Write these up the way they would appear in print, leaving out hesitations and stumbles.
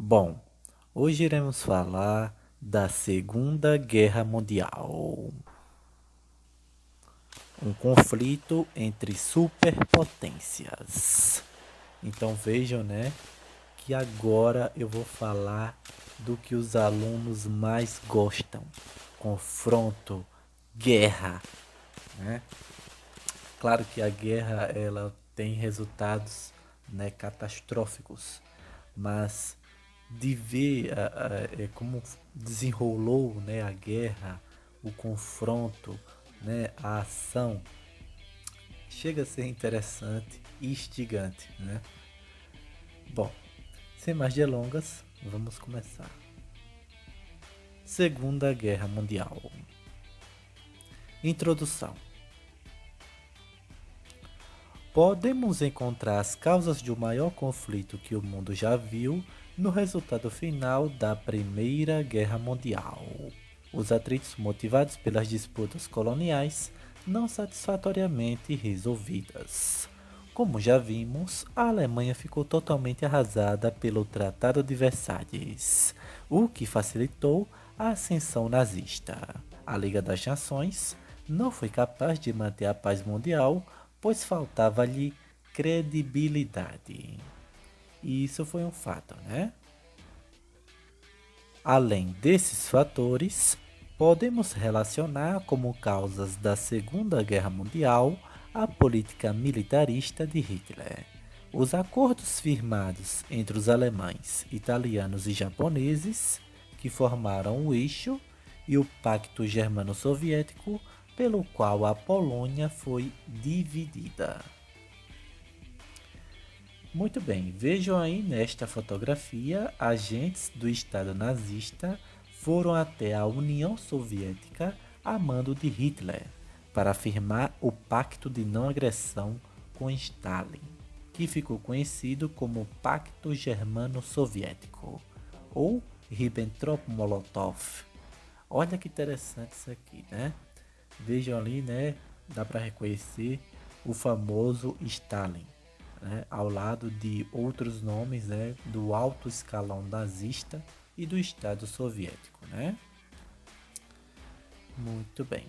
Bom, hoje iremos falar da Segunda Guerra Mundial, um conflito entre superpotências. Então vejam, né, que agora eu vou falar do que os alunos mais gostam: confronto, guerra, né? Claro que a guerra ela tem resultados, né, catastróficos, mas de ver como desenrolou, né, a guerra, o confronto, né, a ação, chega a ser interessante e instigante, né? Bom, sem mais delongas, vamos começar. Segunda Guerra Mundial. Introdução. Podemos encontrar as causas do maior conflito que o mundo já viu no resultado final da Primeira Guerra Mundial. Os atritos motivados pelas disputas coloniais não satisfatoriamente resolvidas. Como já vimos, a Alemanha ficou totalmente arrasada pelo Tratado de Versalhes, o que facilitou a ascensão nazista. A Liga das Nações não foi capaz de manter a paz mundial, pois faltava-lhe credibilidade. E isso foi um fato, né? Além desses fatores, podemos relacionar como causas da Segunda Guerra Mundial a política militarista de Hitler. Os acordos firmados entre os alemães, italianos e japoneses, que formaram o eixo, e o Pacto Germano-Soviético, pelo qual a Polônia foi dividida. Muito bem, vejam aí nesta fotografia, agentes do Estado nazista foram até a União Soviética a mando de Hitler para firmar o Pacto de Não Agressão com Stalin, que ficou conhecido como Pacto Germano-Soviético ou Ribbentrop-Molotov. Olha que interessante isso aqui, né? Vejam ali, né? Dá para reconhecer o famoso Stalin, né, ao lado de outros nomes, né, do alto escalão nazista e do Estado soviético, né? Muito bem.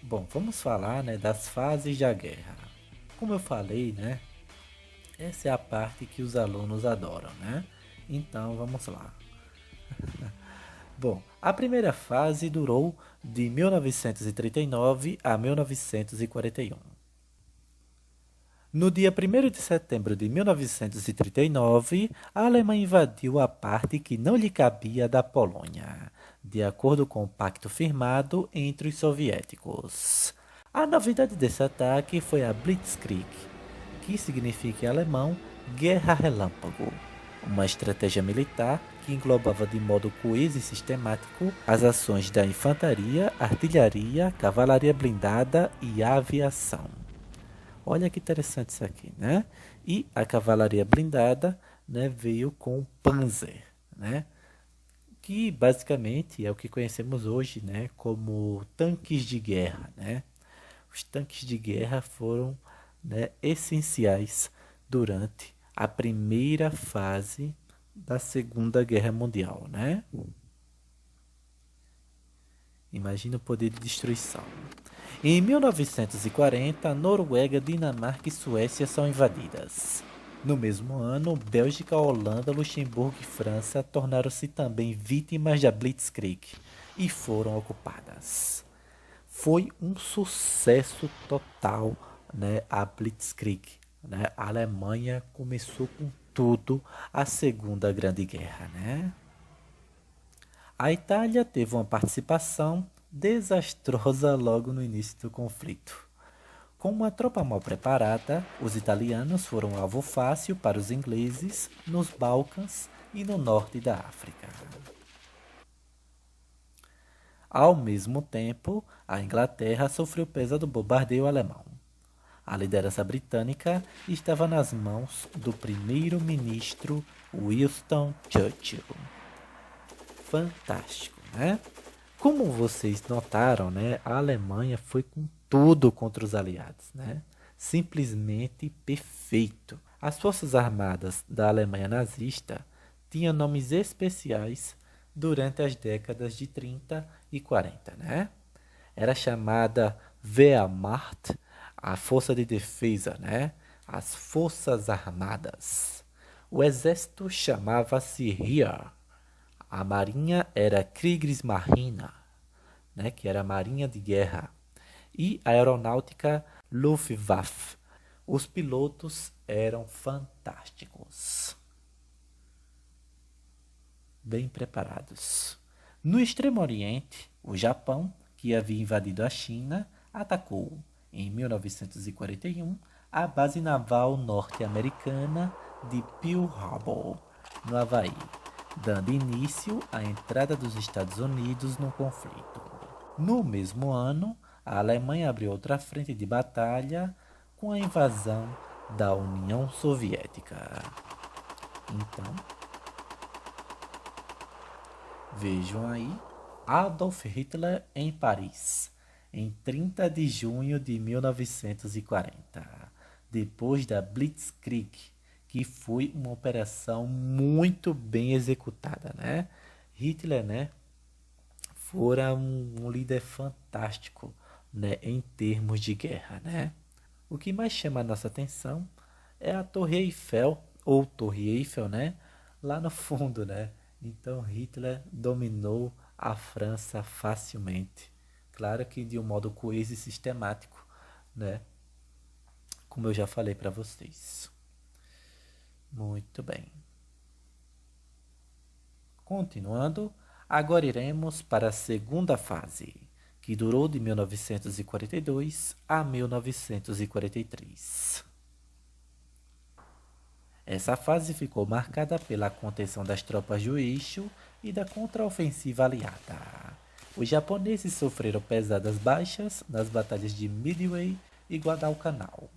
Bom, vamos falar, né, das fases da guerra. Como eu falei, né, essa é a parte que os alunos adoram, né? Então vamos lá. Bom, a primeira fase durou de 1939 a 1941. No dia 1º de setembro de 1939, a Alemanha invadiu a parte que não lhe cabia da Polônia, de acordo com o pacto firmado entre os soviéticos. A novidade desse ataque foi a Blitzkrieg, que significa em alemão Guerra Relâmpago, uma estratégia militar que englobava de modo coeso e sistemático as ações da infantaria, artilharia, cavalaria blindada e aviação. Olha que interessante isso aqui, né? E a cavalaria blindada, né, veio com o Panzer, né? Que basicamente é o que conhecemos hoje, né, como tanques de guerra, né? Os tanques de guerra foram, né, essenciais durante a primeira fase da Segunda Guerra Mundial, né? Imagina o poder de destruição. Em 1940, Noruega, Dinamarca e Suécia são invadidas. No mesmo ano, Bélgica, Holanda, Luxemburgo e França tornaram-se também vítimas da Blitzkrieg e foram ocupadas. Foi um sucesso total, né, a Blitzkrieg, né? A Alemanha começou com tudo a Segunda Grande Guerra, né? A Itália teve uma participação desastrosa logo no início do conflito. Com uma tropa mal preparada, os italianos foram alvo fácil para os ingleses nos Balcãs e no norte da África. Ao mesmo tempo, a Inglaterra sofreu pesado bombardeio alemão. A liderança britânica estava nas mãos do primeiro-ministro Winston Churchill. Fantástico, né? Como vocês notaram, né, a Alemanha foi com tudo contra os aliados, né? simplesmente perfeito. As forças armadas da Alemanha nazista tinham nomes especiais durante as décadas de 30 e 40, né? Era chamada Wehrmacht, a força de defesa, né? As forças armadas. O exército chamava-se Heer. A marinha era Kriegsmarine, né? Que era a marinha de guerra. E a aeronáutica Luftwaffe. Os pilotos eram fantásticos, bem preparados. No Extremo Oriente, o Japão, que havia invadido a China, atacou, em 1941, a base naval norte-americana de Pearl Harbor, no Havaí, dando início à entrada dos Estados Unidos no conflito. No mesmo ano, a Alemanha abriu outra frente de batalha com a invasão da União Soviética. Então, vejam aí, Adolf Hitler em Paris, em 30 de junho de 1940, depois da Blitzkrieg, que foi uma operação muito bem executada, né? Hitler, né, fora um líder fantástico, né, em termos de guerra, né? O que mais chama a nossa atenção é a Torre Eiffel, ou Torre Eiffel, né? Lá no fundo, né? Então Hitler dominou a França facilmente. Claro que de um modo coeso e sistemático, né? Como eu já falei para vocês. Muito bem. Continuando, agora iremos para a segunda fase, que durou de 1942 a 1943. Essa fase ficou marcada pela contenção das tropas do eixo e da contraofensiva aliada. Os japoneses sofreram pesadas baixas nas batalhas de Midway e Guadalcanal.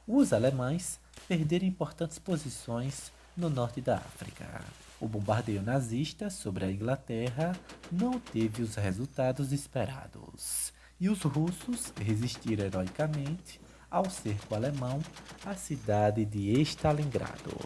Os alemães perderam importantes posições no norte da África. O bombardeio nazista sobre a Inglaterra não teve os resultados esperados, e os russos resistiram heroicamente ao cerco alemão à cidade de Stalingrado.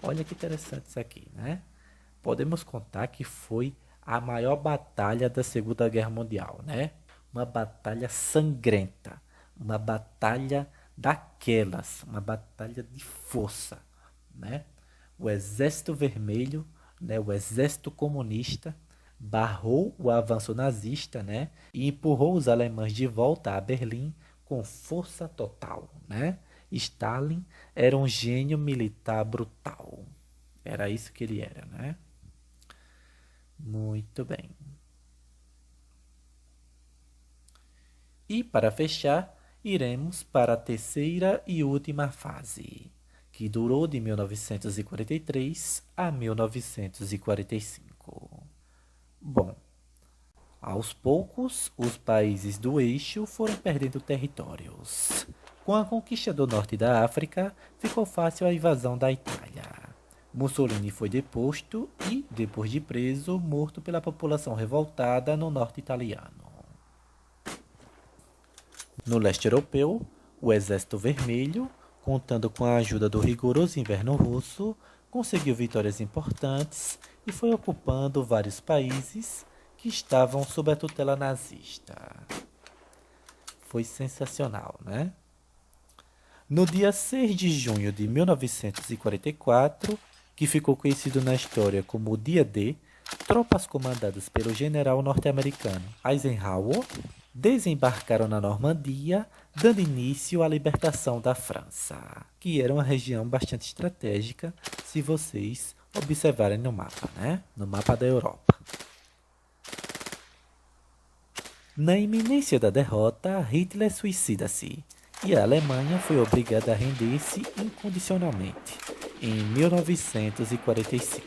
Olha que interessante isso aqui, né? Podemos contar que foi a maior batalha da Segunda Guerra Mundial, né? Uma batalha sangrenta, uma batalha daquelas, uma batalha de força, né? O Exército Vermelho, né, o Exército Comunista, barrou o avanço nazista, né, e empurrou os alemães de volta a Berlim com força total, né? Stalin era um gênio militar brutal. Era isso que ele era, né? Muito bem. E para fechar, iremos para a terceira e última fase, que durou de 1943 a 1945. Bom, aos poucos, os países do eixo foram perdendo territórios. Com a conquista do norte da África, ficou fácil a invasão da Itália. Mussolini foi deposto e, depois de preso, morto pela população revoltada no norte italiano. No leste europeu, o Exército Vermelho, contando com a ajuda do rigoroso inverno russo, conseguiu vitórias importantes e foi ocupando vários países que estavam sob a tutela nazista. Foi sensacional, né? No dia 6 de junho de 1944, que ficou conhecido na história como o Dia D, tropas comandadas pelo general norte-americano Eisenhower desembarcaram na Normandia, dando início à libertação da França, que era uma região bastante estratégica, se vocês observarem no mapa, né? No mapa da Europa. Na iminência da derrota, Hitler suicida-se e a Alemanha foi obrigada a render-se incondicionalmente em 1945.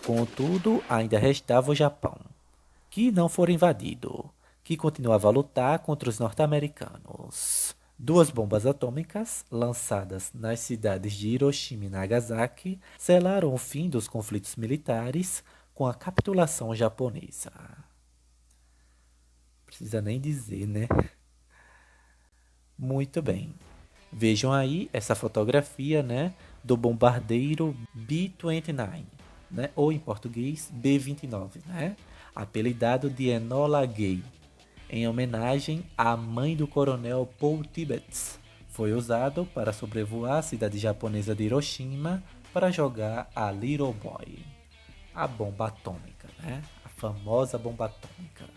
Contudo, ainda restava o Japão, que não fora invadido, que continuava a lutar contra os norte-americanos. 2 bombas atômicas, lançadas nas cidades de Hiroshima e Nagasaki, selaram o fim dos conflitos militares com a capitulação japonesa. Precisa nem dizer, né? Muito bem. Vejam aí essa fotografia, né, do bombardeiro B-29, né, ou em português B-29, né, apelidado de Enola Gay, em homenagem à mãe do coronel Paul Tibbets. Foi usado para sobrevoar a cidade japonesa de Hiroshima para jogar a Little Boy, a bomba atômica, né, a famosa bomba atômica.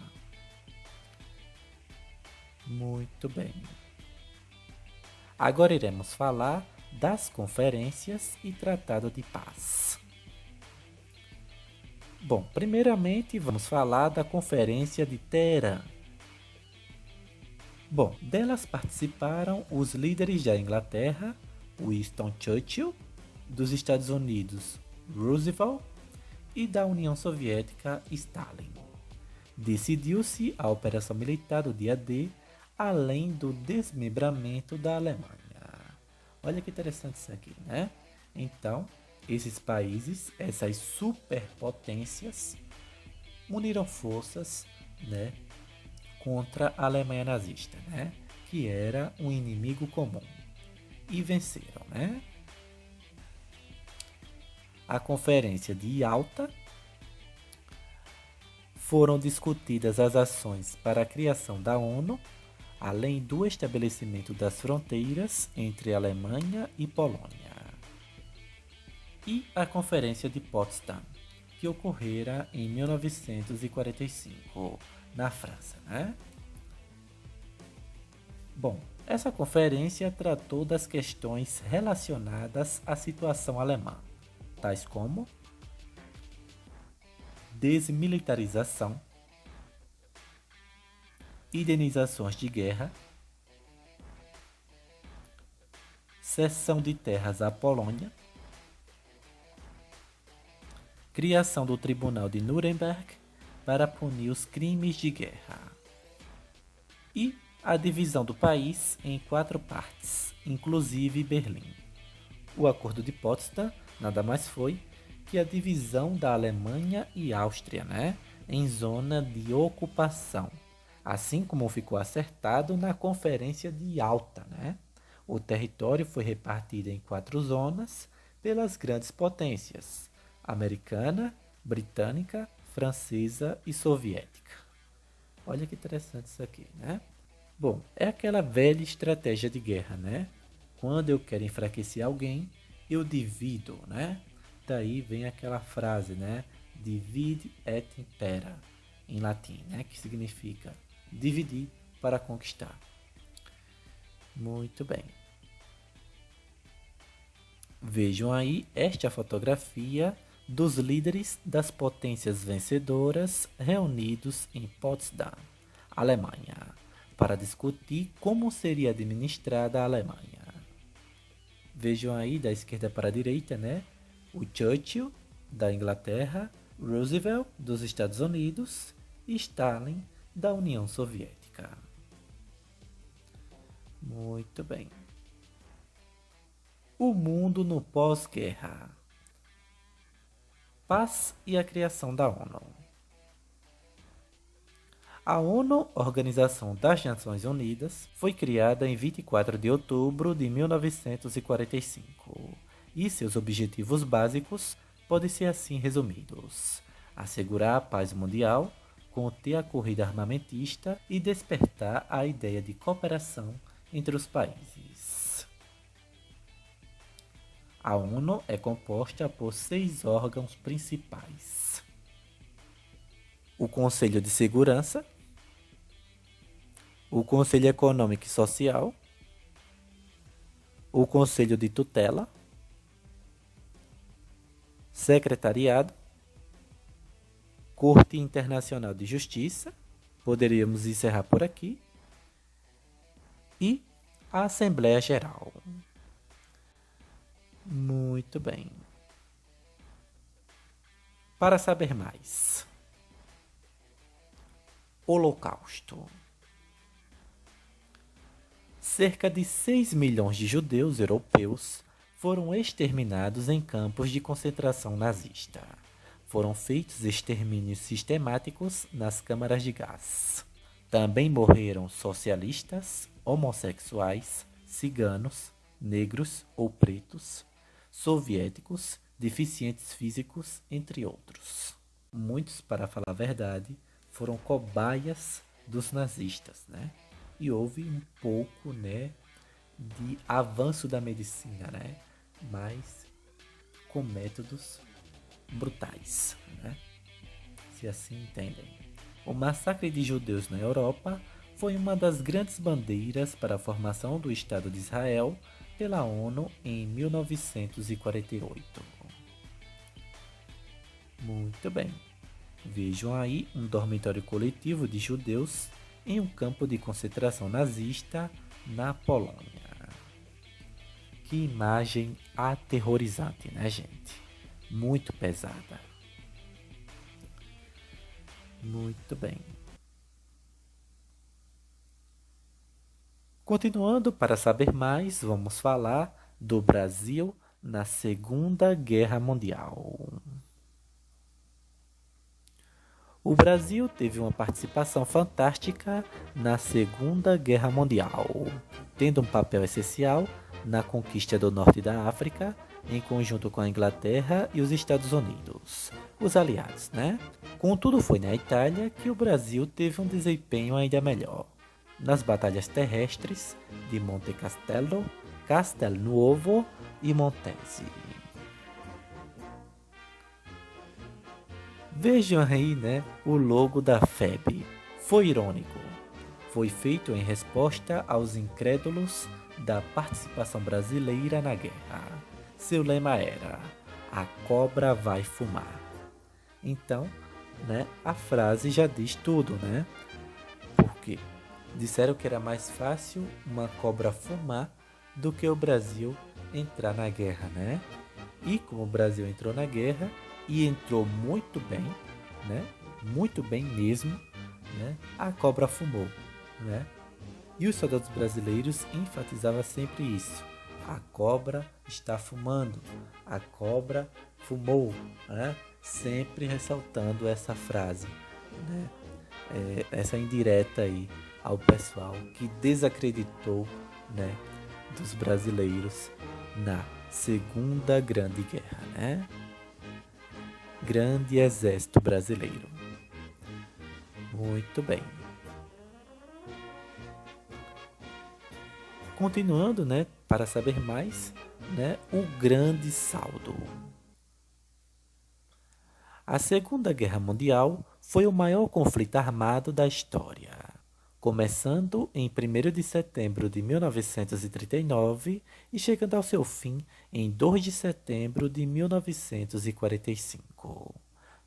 Muito bem. Agora iremos falar das conferências e tratado de paz. Bom, primeiramente vamos falar da Conferência de Teherã. Bom, delas participaram os líderes da Inglaterra, Winston Churchill, dos Estados Unidos, Roosevelt, e da União Soviética, Stalin. Decidiu-se a operação militar do dia D, além do desmembramento da Alemanha. Olha que interessante isso aqui, né? Então, esses países, essas superpotências, uniram forças, né, contra a Alemanha nazista, né, que era um inimigo comum, e venceram, né? A Conferência de Yalta foram discutidas as ações para a criação da ONU, além do estabelecimento das fronteiras entre Alemanha e Polônia. E a Conferência de Potsdam, que ocorrera em 1945, na França, né? Bom, essa conferência tratou das questões relacionadas à situação alemã, tais como desmilitarização, indenizações de guerra, cessão de terras à Polônia, criação do Tribunal de Nuremberg para punir os crimes de guerra e a divisão do país em 4 partes, inclusive Berlim. O Acordo de Potsdam nada mais foi que a divisão da Alemanha e Áustria, né, em zona de ocupação, assim como ficou acertado na Conferência de Yalta, né? O território foi repartido em 4 zonas pelas grandes potências: americana, britânica, francesa e soviética. Olha que interessante isso aqui, né? Bom, é aquela velha estratégia de guerra, né? Quando eu quero enfraquecer alguém, eu divido, né? Daí vem aquela frase, né? Divide et impera, em latim, né? Que significa dividir para conquistar. Muito bem. Vejam aí esta fotografia dos líderes das potências vencedoras reunidos em Potsdam, Alemanha, para discutir como seria administrada a Alemanha. Vejam aí da esquerda para a direita, né? O Churchill, da Inglaterra, Roosevelt, dos Estados Unidos e Stalin, da União Soviética. Muito bem. O mundo no pós-guerra. Paz e a criação da ONU. A ONU, Organização das Nações Unidas, foi criada em 24 de outubro de 1945 e seus objetivos básicos podem ser assim resumidos: assegurar a paz mundial, conter a corrida armamentista e despertar a ideia de cooperação entre os países. A ONU é composta por 6 órgãos principais: o Conselho de Segurança, o Conselho Econômico e Social, o Conselho de Tutela, Secretariado, Corte Internacional de Justiça, poderíamos encerrar por aqui, e a Assembleia Geral. Muito bem. Para saber mais, Holocausto. Cerca de 6 milhões de judeus europeus foram exterminados em campos de concentração nazista. Foram feitos extermínios sistemáticos nas câmaras de gás. Também morreram socialistas, homossexuais, ciganos, negros ou pretos, soviéticos, deficientes físicos, entre outros. Muitos, para falar a verdade, foram cobaias dos nazistas, né? E houve um pouco, né, de avanço da medicina, né? Mas com métodos brutais, né? Se assim entendem. O massacre de judeus na Europa foi uma das grandes bandeiras para a formação do Estado de Israel pela ONU em 1948. Muito bem. Vejam aí um dormitório coletivo de judeus em um campo de concentração nazista na Polônia. Que imagem aterrorizante, né, gente? Muito pesada. Muito bem. Continuando, para saber mais, vamos falar do Brasil na Segunda Guerra Mundial. O Brasil teve uma participação fantástica na Segunda Guerra Mundial, tendo um papel essencial na conquista do norte da África, em conjunto com a Inglaterra e os Estados Unidos, os aliados, né? Contudo, foi na Itália que o Brasil teve um desempenho ainda melhor, nas batalhas terrestres de Monte Castello, Castelnuovo e Montese. Vejam aí, né, o logo da FEB. Foi irônico. Foi feito em resposta aos incrédulos da participação brasileira na guerra. Seu lema era: a cobra vai fumar. Então, né, a frase já diz tudo, né? Por quê? Disseram que era mais fácil uma cobra fumar do que o Brasil entrar na guerra, né? E como o Brasil entrou na guerra e entrou muito bem, né? Muito bem mesmo, né? A cobra fumou, né? E os soldados brasileiros enfatizavam sempre isso: a cobra está fumando, a cobra fumou, né? Sempre ressaltando essa frase, né? Essa indireta aí ao pessoal que desacreditou, né, dos brasileiros na Segunda Grande Guerra, né? Grande Exército Brasileiro. Muito bem. Continuando, né, para saber mais, né, o grande saldo. A Segunda Guerra Mundial foi o maior conflito armado da história, começando em 1º de setembro de 1939 e chegando ao seu fim em 2 de setembro de 1945.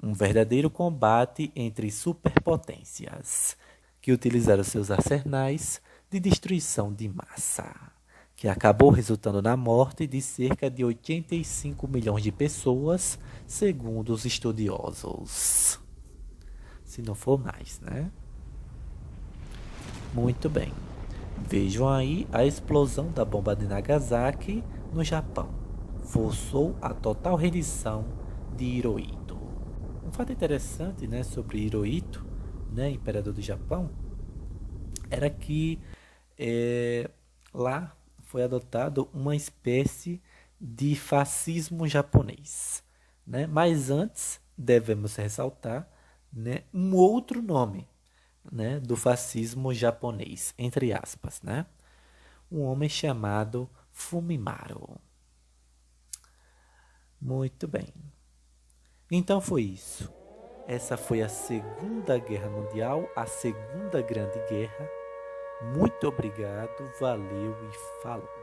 Um verdadeiro combate entre superpotências, que utilizaram seus arsenais de destruição de massa, que acabou resultando na morte de cerca de 85 milhões de pessoas, segundo os estudiosos. Se não for mais, né? Muito bem. Vejam aí a explosão da bomba de Nagasaki no Japão. Forçou a total rendição de Hirohito. Um fato interessante, né, sobre Hirohito, né, imperador do Japão, era que lá foi adotado uma espécie de fascismo japonês, né? Mas antes devemos ressaltar, né, um outro nome, né, do fascismo japonês, entre aspas, né? Um homem chamado Fumimaro. Muito bem. Então foi isso. Essa foi a Segunda Guerra Mundial, a Segunda Grande Guerra. Muito obrigado, valeu e falou.